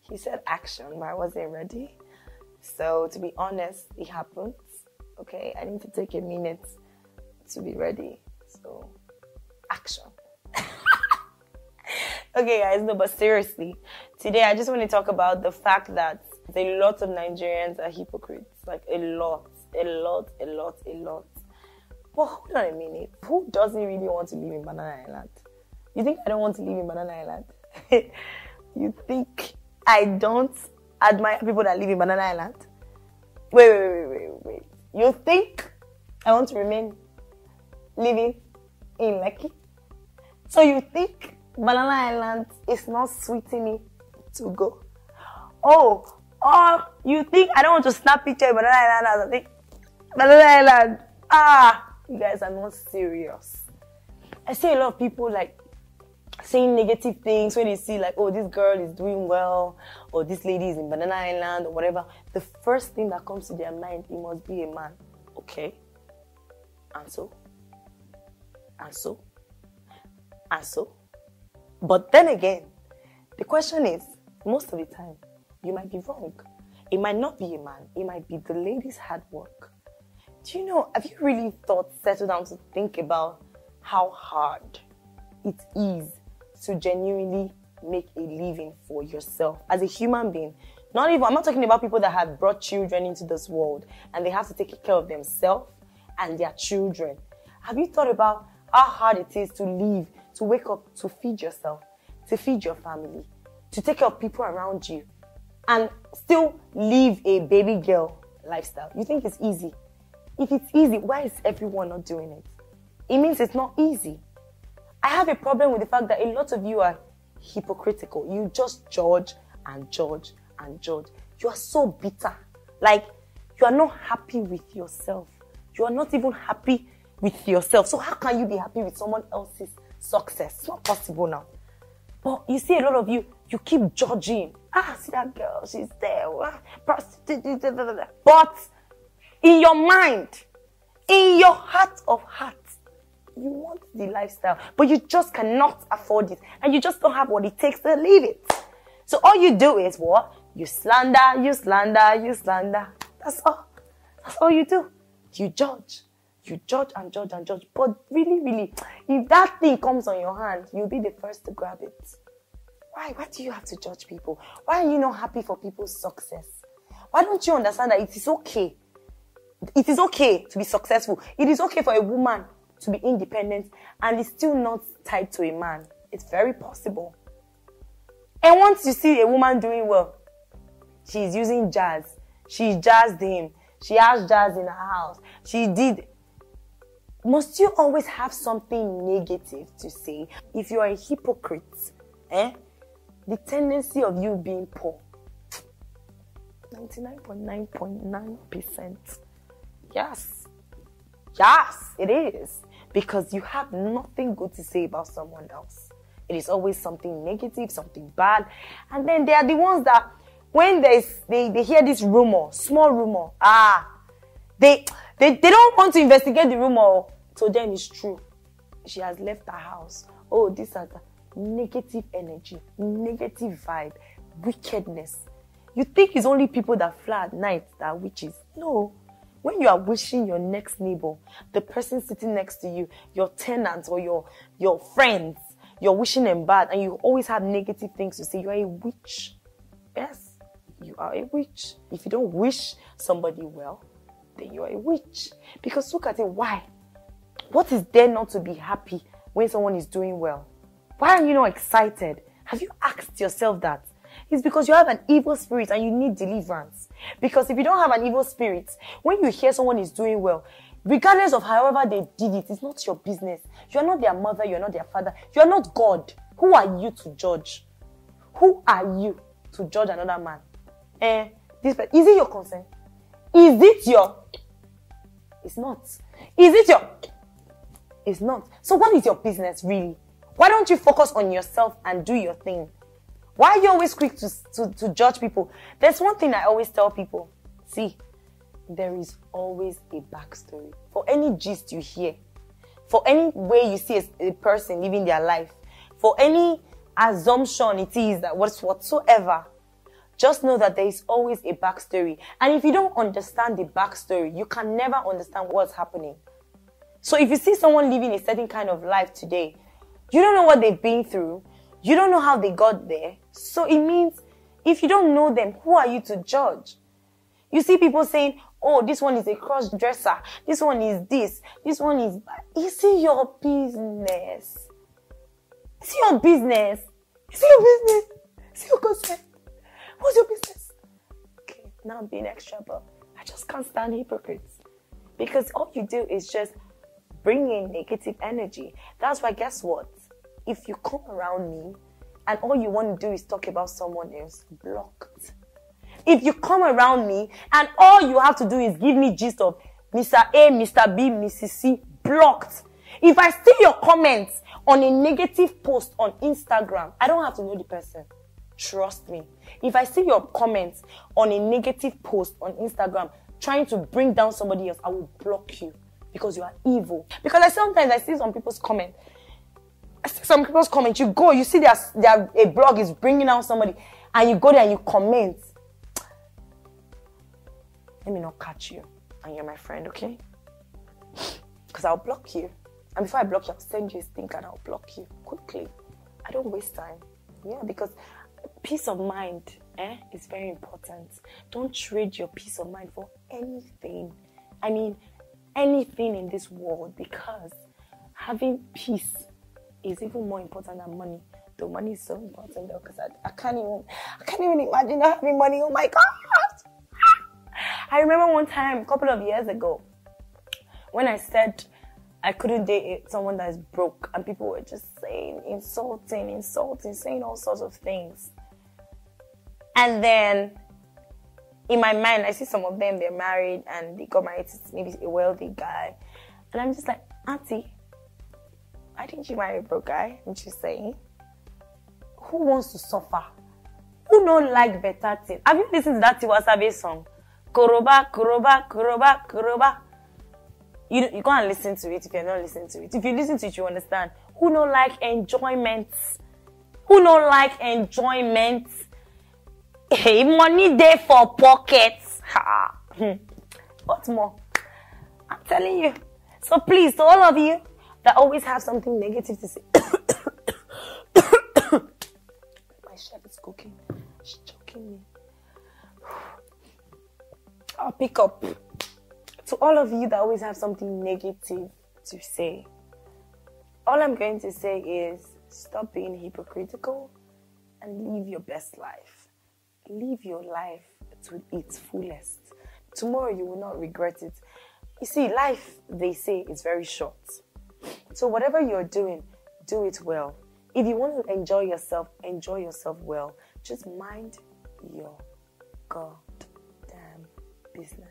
He said action, but I wasn't ready. So to be honest, it happened. Okay, I need to take a minute to be ready. So, action. Okay, guys, no, but seriously, today I just want to talk about the fact that a lot of Nigerians are hypocrites. Like a lot. But hold on a minute. Who doesn't really want to live in Banana Island? You think I don't want to live in Banana Island? You think I don't admire people that live in Banana Island? Wait. You think I want to remain living in Lekki? So you think Banana Island is not sweeting me to go? Or you think I don't want to snap picture in Banana Island as I think Banana Island? You guys are not serious. I see a lot of people like saying negative things when they see like, oh, this girl is doing well, or this lady is in Banana Island, or whatever. The first thing that comes to their mind, it must be a man. Okay. And so. But then again, the question is, most of the time, you might be wrong. It might not be a man. It might be the lady's hard work. Do you know, have you really settled down to think about how hard it is to genuinely make a living for yourself as a human being? I'm not talking about people that have brought children into this world and they have to take care of themselves and their children. Have you thought about how hard it is to live, to wake up, to feed yourself, to feed your family, to take care of people around you, and still live a baby girl lifestyle? You think it's easy? If it's easy, why is everyone not doing it? It means it's not easy. I have a problem with the fact that a lot of you are hypocritical. You just judge and judge and judge. You are so bitter. Like, you are not happy with yourself. You are not even happy with yourself. So how can you be happy with someone else's success? It's not possible now. But you see a lot of you keep judging. See that girl, she's there. Prostitute. But in your mind, in your heart of hearts, you want the lifestyle, but you just cannot afford it. And you just don't have what it takes to live it. So all you do is what? You slander. That's all. That's all you do. You judge. You judge and judge and judge. But really, if that thing comes on your hand, you'll be the first to grab it. Why? Why do you have to judge people? Why are you not happy for people's success? Why don't you understand that it is okay? It is okay to be successful. It is okay for a woman to be independent and is still not tied to a man. It's very possible. And once you see a woman doing well, she's using jazz. She jazzed him. She has jazz in her house. She did. Must you always have something negative to say? If you are a hypocrite, the tendency of you being poor, 99.9%. Yes, it is. Because you have nothing good to say about someone else. It is always something negative, something bad. And then they are the ones that, when they hear this rumor, small rumor, they don't want to investigate the rumor. So then it's true. She has left her house. Oh, this is negative energy, negative vibe, wickedness. You think it's only people that fly at night that are witches. No. When you are wishing your next neighbor, the person sitting next to you, your tenants or your friends, you're wishing them bad and you always have negative things to say, you are a witch. Yes, you are a witch. If you don't wish somebody well, then you are a witch. Because look at it, why? What is there not to be happy when someone is doing well? Why are you not excited? Have you asked yourself that? It's because you have an evil spirit and you need deliverance. Because if you don't have an evil spirit, when you hear someone is doing well, regardless of however they did it, it's not your business. You are not their mother, you are not their father. You are not God. Who are you to judge? Who are you to judge another man? Is it your concern? Is it your... It's not. Is it your... It's not. So what is your business really? Why don't you focus on yourself and do your thing? Why are you always quick to judge people? There's one thing I always tell people. See, there is always a backstory. For any gist you hear, for any way you see a person living their life, for any assumption it is that whatsoever, just know that there is always a backstory. And if you don't understand the backstory, you can never understand what's happening. So if you see someone living a certain kind of life today, you don't know what they've been through. You don't know how they got there. So it means if you don't know them, who are you to judge? You see people saying, oh, this one is a cross-dresser. This one is this. This one is... Is it your business? Is it your business? Is it your business? Is it your concern? What's your business? Okay, now I'm being extra, but I just can't stand hypocrites. Because all you do is just bring in negative energy. That's why, guess what? If you come around me and all you want to do is talk about someone else, blocked. If you come around me and all you have to do is give me gist of Mr. A, Mr. B, Mrs. C, blocked. If I see your comments on a negative post on Instagram, I don't have to know the person. Trust me. If I see your comments on a negative post on Instagram trying to bring down somebody else, I will block you because you are evil. Because sometimes I see some people's comments. You go, you see a blog is bringing down somebody, and you go there and you comment. Let me not catch you, and you're my friend, okay? Because I'll block you. And before I block you, I'll send you a stink and I'll block you quickly. I don't waste time. Yeah, because peace of mind is very important. Don't trade your peace of mind for anything. I mean, anything in this world, because having peace is even more important than money. Though money is so important though, because I can't even imagine not having money. Oh my God! I remember one time, a couple of years ago, when I said I couldn't date someone that is broke, and people were just saying, insulting, saying all sorts of things. And then, in my mind, I see some of them, they're married, and they got married to maybe a wealthy guy. And I'm just like, Auntie, why didn't you marry a broke guy? And she's saying, who wants to suffer? Who don't like better things? Have you listened to that Tiwa Savage song? Koroba, Koroba, Koroba, Koroba. You can't listen to it if you're not listening to it. If you listen to it, you understand. Who don't like enjoyment? Who don't like enjoyment? Hey, money there for pockets. Ha. What more? I'm telling you. So please, to all of you that always have something negative to say. My chef is cooking. She's choking me. I'll pick up. To all of you that always have something negative to say, all I'm going to say is stop being hypocritical and live your best life. Live your life to its fullest. Tomorrow you will not regret it. You see, life, they say, is very short. So whatever you're doing, do it well. If you want to enjoy yourself well. Just mind your goddamn business.